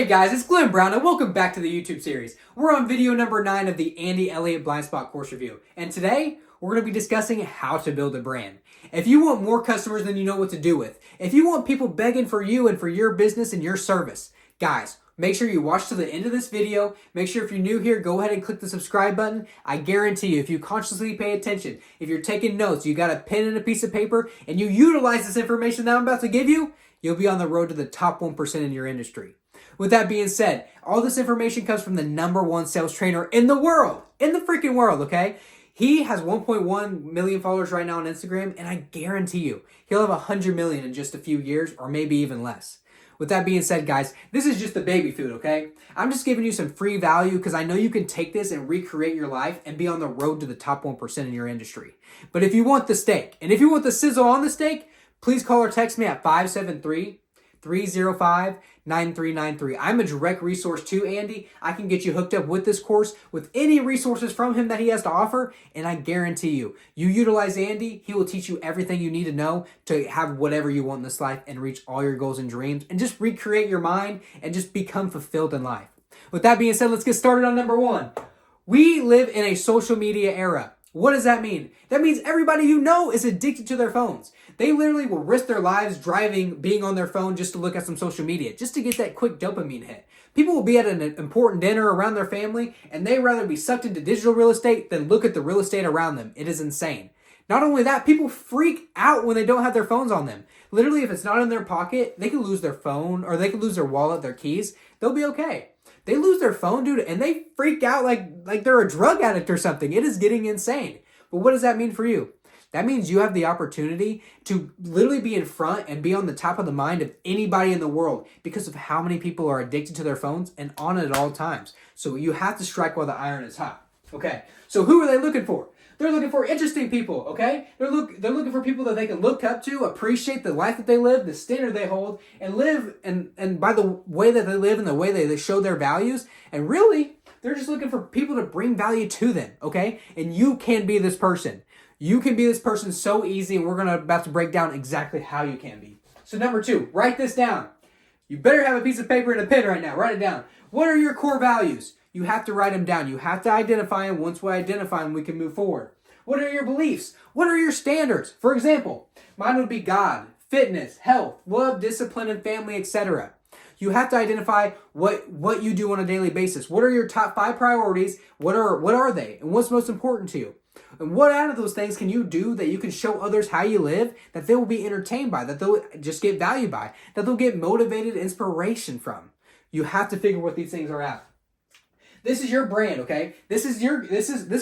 Hey guys, it's Glen Brown and welcome back to the YouTube series. We're on video number 9 of the Elliott Blindspots course review. And today, we're going to be discussing how to build a brand. If you want more customers than you know what to do with, if you want people begging for you and for your business and your service, guys, make sure you watch to the end of this video. Make sure if you're new here, go ahead and click the subscribe button. I guarantee you, if you consciously pay attention, if you're taking notes, you got a pen and a piece of paper, and you utilize this information that I'm about to give you, you'll be on the road to the top 1% in your industry. With that being said, all this information comes from the #1 sales trainer in the world, in the freaking world, okay? He has 1.1 million followers right now on Instagram, and I guarantee you, he'll have 100 million in just a few years, or maybe even less. With that being said, guys, this is just the baby food, okay? I'm just giving you some free value because I know you can take this and recreate your life and be on the road to the top 1% in your industry. But if you want the steak, and if you want the sizzle on the steak, please call or text me at 573-305-9393. I'm a direct resource to Andy. I can get you hooked up with this course, with any resources from him that he has to offer, and I guarantee you, you utilize Andy, he will teach you everything you need to know to have whatever you want in this life and reach all your goals and dreams, and just recreate your mind and just become fulfilled in life. With that being said, let's get started on number 1. We live in a social media era. What does that mean? That means everybody you know is addicted to their phones. They literally will risk their lives driving, being on their phone just to look at some social media, just to get that quick dopamine hit. People will be at an important dinner around their family, and they'd rather be sucked into digital real estate than look at the real estate around them. It is insane. Not only that, people freak out when they don't have their phones on them. Literally, if it's not in their pocket, they could lose their phone, or they could lose their wallet, their keys. They'll be okay. They lose their phone, dude, and they freak out like they're a drug addict or something. It is getting insane. But what does that mean for you? That means you have the opportunity to literally be in front and be on the top of the mind of anybody in the world because of how many people are addicted to their phones and on it at all times. So you have to strike while the iron is hot. Okay, so who are they looking for? They're looking for interesting people, okay? They're looking for people that they can look up to, appreciate the life that they live, the standard they hold, and live and by the way that they live and the way they show their values. And really, they're just looking for people to bring value to them, okay? And you can be this person. You can be this person so easy, and we're about to break down exactly how you can be. So number 2, write this down. You better have a piece of paper and a pen right now. Write it down. What are your core values? You have to write them down. You have to identify them. Once we identify them, we can move forward. What are your beliefs? What are your standards? For example, mine would be God, fitness, health, love, discipline, and family, etc. You have to identify what you do on a daily basis. What are your top 5 priorities? What are they? And what's most important to you? And what out of those things can you do that you can show others how you live, that they will be entertained by, that they'll just get value by, that they'll get motivated inspiration from? You have to figure what these things are at. This is your brand, okay? This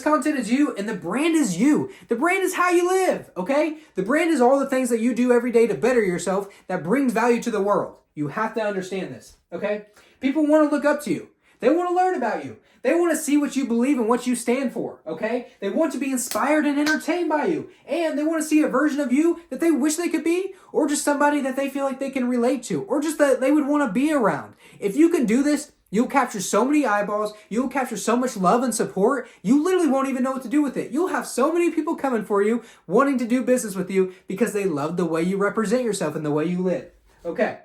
content is you, and the brand is you. The brand is how you live, okay? The brand is all the things that you do every day to better yourself that brings value to the world. You have to understand this, okay? People want to look up to you. They want to learn about you. They want to see what you believe and what you stand for, okay? They want to be inspired and entertained by you. And they want to see a version of you that they wish they could be, or just somebody that they feel like they can relate to, or just that they would want to be around. If you can do this, you'll capture so many eyeballs. You'll capture so much love and support. You literally won't even know what to do with it. You'll have so many people coming for you, wanting to do business with you because they love the way you represent yourself and the way you live. Okay.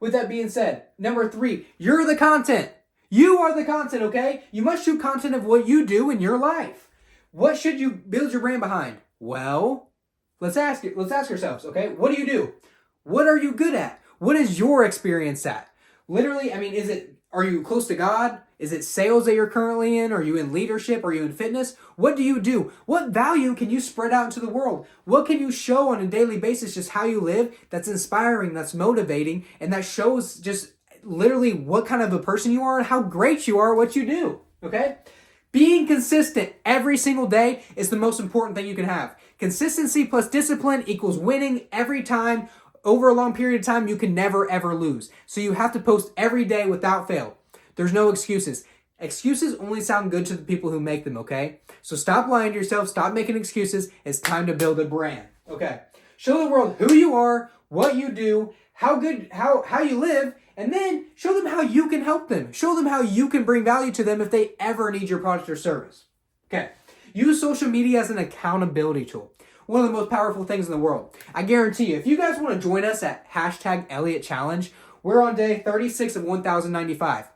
With that being said, number 3, you're the content. You are the content, okay? You must shoot content of what you do in your life. What should you build your brand behind? Well, let's ask ourselves, okay? What do you do? What are you good at? What is your experience at? Literally, I mean, are you close to God? Is it sales that you're currently in? Are you in leadership? Are you in fitness? What do you do? What value can you spread out into the world? What can you show on a daily basis just how you live that's inspiring, that's motivating, and that shows just literally what kind of a person you are and how great you are at what you do, okay? Being consistent every single day is the most important thing you can have. Consistency plus discipline equals winning every time. Over a long period of time, you can never, ever lose. So you have to post every day without fail. There's no excuses. Excuses only sound good to the people who make them, okay? So stop lying to yourself. Stop making excuses. It's time to build a brand, okay? Show the world who you are, what you do, how you live, and then show them how you can help them. Show them how you can bring value to them if they ever need your product or service. Okay. Use social media as an accountability tool. One of the most powerful things in the world. I guarantee you, if you guys want to join us at #Elliott Challenge, We're on day 36 of 1,095.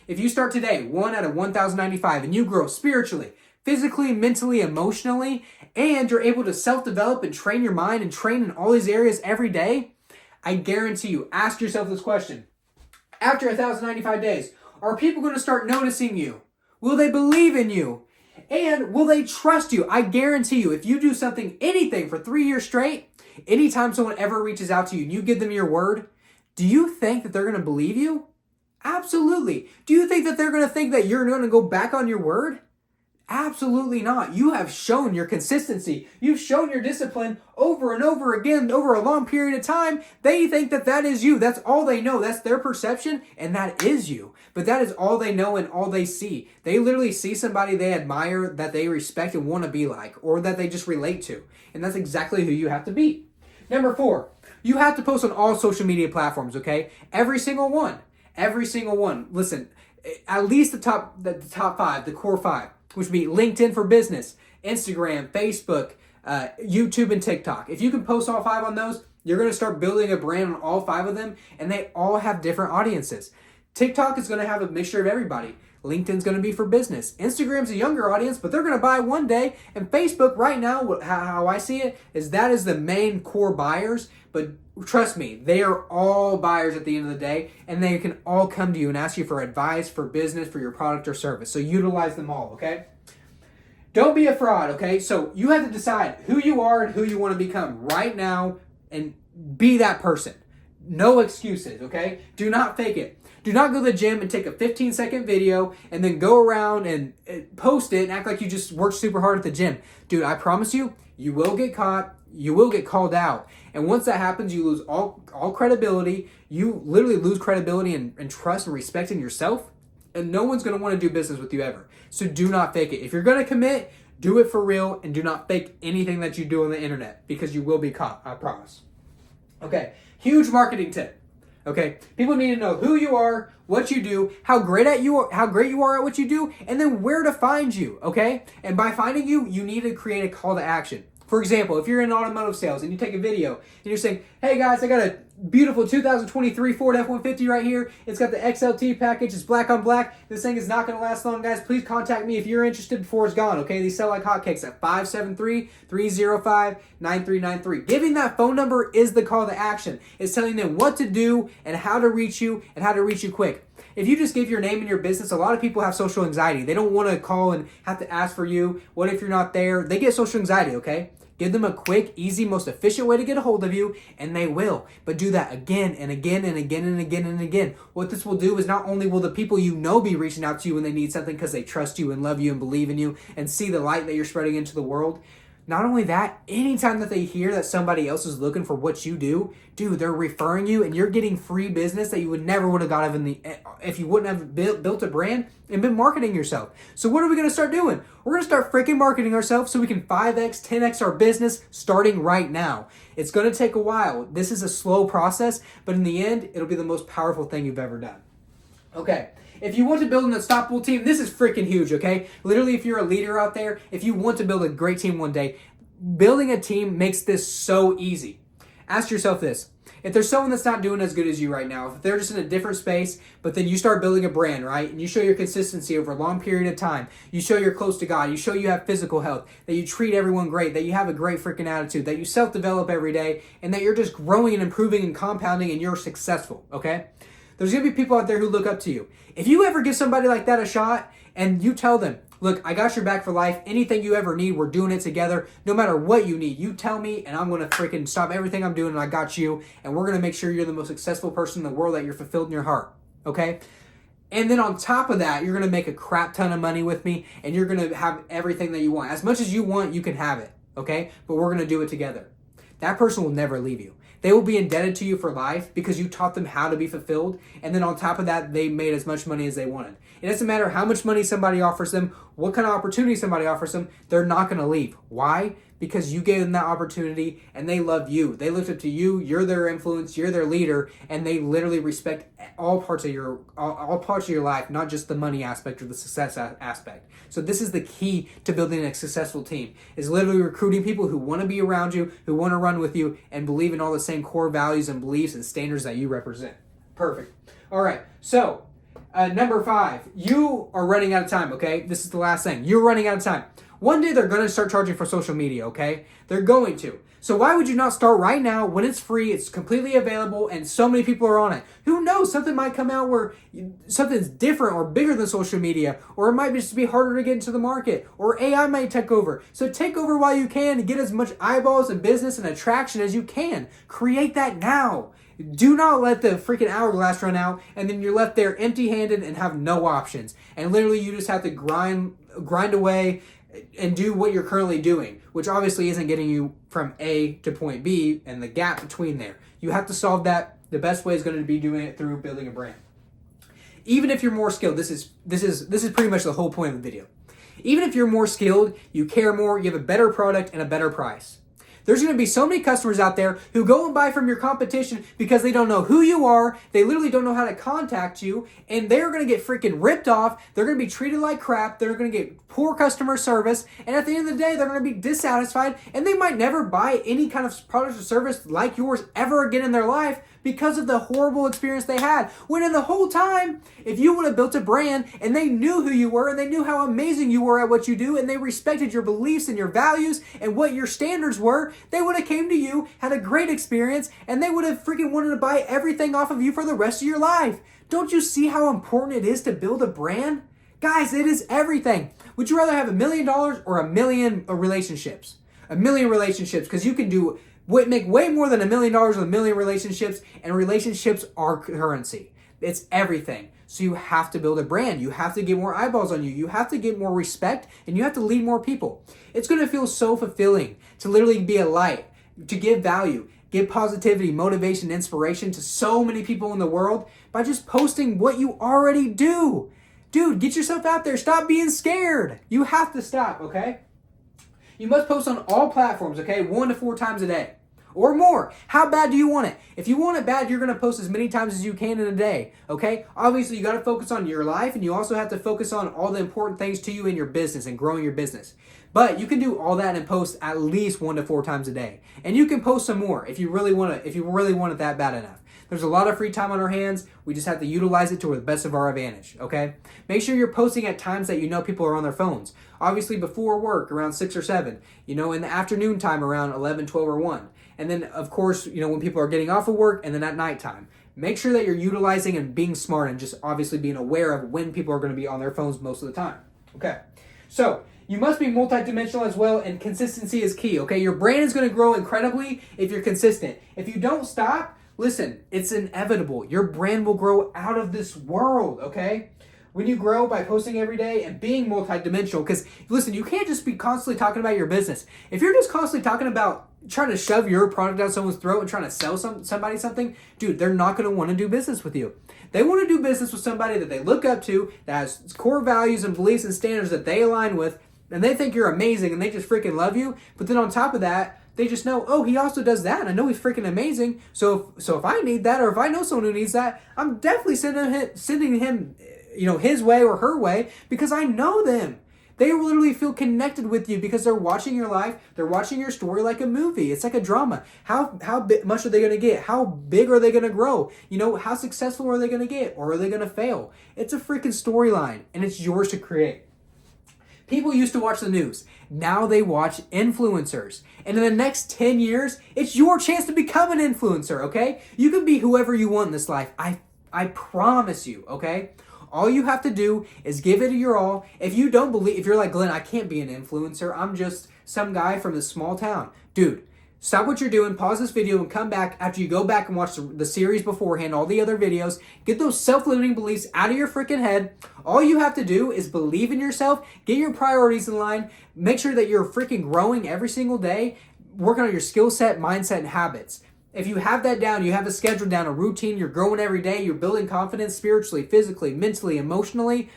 If you start today, 1 out of 1,095, and you grow spiritually, physically, mentally, emotionally, and you're able to self-develop and train your mind and train in all these areas every day, I guarantee you, ask yourself this question. After 1,095 days, are people going to start noticing you? Will they believe in you? And will they trust you? I guarantee you, if you do something, anything for 3 years straight, anytime someone ever reaches out to you and you give them your word, do you think that they're going to believe you? Absolutely. Do you think that they're going to think that you're going to go back on your word? Absolutely not. You have shown your consistency. You've shown your discipline over and over again over a long period of time. They think that that is you. That's all they know. That's their perception, and that is you. But that is all they know and all they see. They literally see somebody they admire, that they respect and want to be like, or that they just relate to. And that's exactly who you have to be. Number 4, you have to post on all social media platforms, okay? Every single one. Every single one. Listen, at least the top 5, the core 5. Which would be LinkedIn for business, Instagram, Facebook, YouTube, and TikTok. If you can post all 5 on those, you're going to start building a brand on all 5 of them, and they all have different audiences. TikTok is going to have a mixture of everybody. LinkedIn's going to be for business. Instagram's a younger audience, but they're going to buy one day. And Facebook right now, how I see it, is that is the main core buyers. But trust me, they are all buyers at the end of the day, and they can all come to you and ask you for advice, for business, for your product or service. So utilize them all, okay? Don't be a fraud, okay? So you have to decide who you are and who you want to become right now and be that person. No excuses, okay? Do not fake it. Do not go to the gym and take a 15-second video and then go around and post it and act like you just worked super hard at the gym. Dude, I promise you, you will get caught. You will get called out. And once that happens, you lose all credibility. You literally lose credibility and trust and respect in yourself. And no one's going to want to do business with you ever. So do not fake it. If you're going to commit, do it for real and do not fake anything that you do on the internet because you will be caught, I promise. Okay, huge marketing tip. Okay, people need to know who you are, what you do, how great you are at what you do, and then where to find you, okay? And by finding you, you need to create a call to action. For example, if you're in automotive sales and you take a video and you're saying, hey guys, I got a beautiful 2023 Ford F-150 right here. It's got the XLT package. It's black on black. This thing is not going to last long, guys. Please contact me if you're interested before it's gone, okay? These sell like hotcakes at 573-305-9393. Giving that phone number is the call to action. It's telling them what to do and how to reach you and how to reach you quick. If you just give your name and your business, a lot of people have social anxiety. They don't want to call and have to ask for you. What if you're not there? They get social anxiety, okay? Give them a quick, easy, most efficient way to get a hold of you, and they will. But do that again and again and again and again and again. What this will do is not only will the people you know be reaching out to you when they need something because they trust you and love you and believe in you and see the light that you're spreading into the world. Not only that, anytime that they hear that somebody else is looking for what you do, dude, they're referring you and you're getting free business that you would have got if you wouldn't have built a brand and been marketing yourself. So what are we going to start doing? We're going to start freaking marketing ourselves so we can 5x, 10x our business starting right now. It's going to take a while. This is a slow process, but in the end, it'll be the most powerful thing you've ever done. Okay. If you want to build an unstoppable team, this is freaking huge, okay? Literally, if you're a leader out there, if you want to build a great team one day, building a team makes this so easy. Ask yourself this. If there's someone that's not doing as good as you right now, if they're just in a different space, but then you start building a brand, right? And you show your consistency over a long period of time. You show you're close to God. You show you have physical health, that you treat everyone great, that you have a great freaking attitude, that you self-develop every day, and that you're just growing and improving and compounding and you're successful, okay? There's going to be people out there who look up to you. If you ever give somebody like that a shot and you tell them, look, I got your back for life. Anything you ever need, we're doing it together. No matter what you need, you tell me and I'm going to freaking stop everything I'm doing and I got you. And we're going to make sure you're the most successful person in the world, that you're fulfilled in your heart. Okay? And then on top of that, you're going to make a crap ton of money with me and you're going to have everything that you want. As much as you want, you can have it. Okay? But we're going to do it together. That person will never leave you. They will be indebted to you for life because you taught them how to be fulfilled. And then on top of that, they made as much money as they wanted. It doesn't matter how much money somebody offers them, what kind of opportunity somebody offers them, they're not going to leave. Why? Because you gave them that opportunity and they love you. They looked up to you. You're their influence. You're their leader. And they literally respect all parts of your life, not just the money aspect or the success aspect. So this is the key to building a successful team, is literally recruiting people who want to be around you, who want to run with you, and believe in all the same core values and beliefs and standards that you represent. Perfect. All right. So, number 5, you are running out of time, okay? This is the last thing. You're running out of time. One day they're going to start charging for social media, okay? They're going to. So why would you not start right now when it's free, it's completely available, and so many people are on it? Who knows? Something might come out where something's different or bigger than social media, or it might just be harder to get into the market, or AI might take over. So take over while you can and get as much eyeballs and business and attraction as you can. Create that now. Do not let the freaking hourglass run out and then you're left there empty-handed and have no options. And literally you just have to grind away and do what you're currently doing, which obviously isn't getting you from A to point B and the gap between there. You have to solve that. The best way is going to be doing it through building a brand. Even if you're more skilled, this is pretty much the whole point of the video. Even if you're more skilled, you care more, you have a better product and a better price. There's going to be so many customers out there who go and buy from your competition because they don't know who you are, they literally don't know how to contact you, and they're going to get freaking ripped off, they're going to be treated like crap, they're going to get poor customer service, and at the end of the day, they're going to be dissatisfied, and they might never buy any kind of product or service like yours ever again in their life because of the horrible experience they had. When in the whole time, if you would have built a brand and they knew who you were and they knew how amazing you were at what you do and they respected your beliefs and your values and what your standards were, they would have came to you, had a great experience, and they would have freaking wanted to buy everything off of you for the rest of your life. Don't you see how important it is to build a brand? Guys, it is everything. Would you rather have $1 million or 1 million relationships? 1 million relationships, because you can make way more than $1 million with 1 million relationships, and relationships are currency. It's everything. So you have to build a brand. You have to get more eyeballs on you. You have to get more respect, and you have to lead more people. It's going to feel so fulfilling to literally be a light, to give value, give positivity, motivation, inspiration to so many people in the world by just posting what you already do. Dude, get yourself out there. Stop being scared. You have to stop, okay? You must post on all platforms, okay? 1 to 4 times a day or more. How bad do you want it? If you want it bad, you're going to post as many times as you can in a day, okay? Obviously, you got to focus on your life, and you also have to focus on all the important things to you in your business and growing your business. But you can do all that and post at least 1 to 4 times a day. And you can post some more if you really want it that bad enough. There's a lot of free time on our hands. We just have to utilize it to the best of our advantage, okay? Make sure you're posting at times that you know people are on their phones. Obviously before work around 6 or 7, in the afternoon time around 11, 12, or 1. And then, of course, when people are getting off of work, and then at nighttime. Make sure that you're utilizing and being smart and just obviously being aware of when people are going to be on their phones most of the time, okay? So, you must be multidimensional as well, and consistency is key, okay? Your brand is going to grow incredibly if you're consistent. If you don't stop, listen, it's inevitable. Your brand will grow out of this world, okay? When you grow by posting every day and being multidimensional, because listen, you can't just be constantly talking about your business. If you're just constantly talking about trying to shove your product down someone's throat and trying to sell somebody something, dude, they're not going to want to do business with you. They want to do business with somebody that they look up to, that has core values and beliefs and standards that they align with, and they think you're amazing and they just freaking love you. But then on top of that, they just know, oh, he also does that, and I know he's freaking amazing. So if I need that, or if I know someone who needs that, I'm definitely sending him his way or her way, because I know them. They literally feel connected with you because they're watching your life. They're watching your story like a movie. It's like a drama. How much are they going to get? How big are they going to grow? How successful are they going to get? Or are they going to fail? It's a freaking storyline, and it's yours to create. People used to watch the news. Now they watch influencers. And in the next 10 years, it's your chance to become an influencer, okay? You can be whoever you want in this life. I promise you, okay? All you have to do is give it your all. If you're like, Glenn, I can't be an influencer. I'm just some guy from this small town. Dude, stop what you're doing, pause this video, and come back after you go back and watch the series beforehand, all the other videos. Get those self-limiting beliefs out of your freaking head. All you have to do is believe in yourself, get your priorities in line, make sure that you're freaking growing every single day, working on your skill set, mindset, and habits. If you have that down, you have a schedule down, a routine, you're growing every day, you're building confidence spiritually, physically, mentally, emotionally,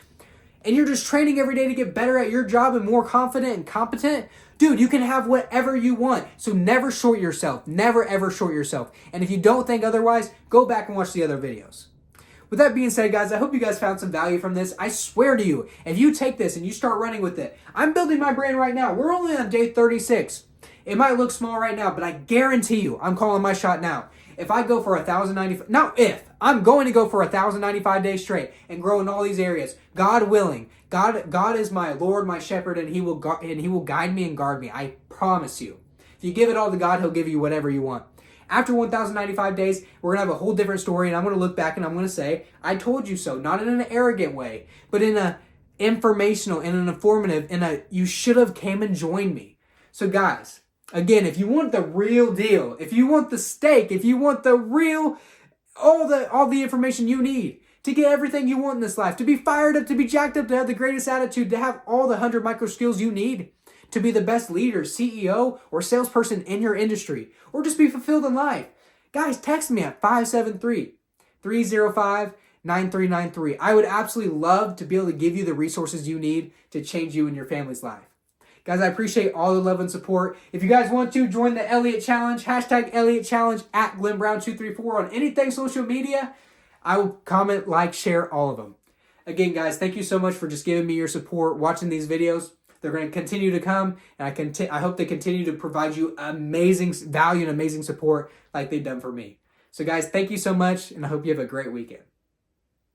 and you're just training every day to get better at your job and more confident and competent, dude, you can have whatever you want. So never short yourself. Never, ever short yourself. And if you don't think otherwise, go back and watch the other videos. With that being said, guys, I hope you guys found some value from this. I swear to you, if you take this and you start running with it, I'm building my brand right now. We're only on day 36. It might look small right now, but I guarantee you, I'm calling my shot now. If I go for 1,095, I'm going to go for 1,095 days straight and grow in all these areas, God willing. God is my Lord, my shepherd, and He will guide me and guard me. I promise you. If you give it all to God, He'll give you whatever you want. After 1,095 days, we're going to have a whole different story, and I'm going to look back and I'm going to say, I told you so. Not in an arrogant way, but in a informational, in an informative, in a you should have came and joined me. So guys, again, if you want the real deal, if you want the steak, if you want the real, all the information you need to get everything you want in this life, to be fired up, to be jacked up, to have the greatest attitude, to have all the 100 micro skills you need, to be the best leader, CEO, or salesperson in your industry, or just be fulfilled in life. Guys, text me at 573-305-9393. I would absolutely love to be able to give you the resources you need to change you and your family's life. Guys, I appreciate all the love and support. If you guys want to, join the Elliott Challenge, hashtag Elliott Challenge at GlenBrown234 on anything social media. I will comment, like, share all of them. Again, guys, thank you so much for just giving me your support, watching these videos. They're going to continue to come, and I hope they continue to provide you amazing value and amazing support like they've done for me. So, guys, thank you so much, and I hope you have a great weekend.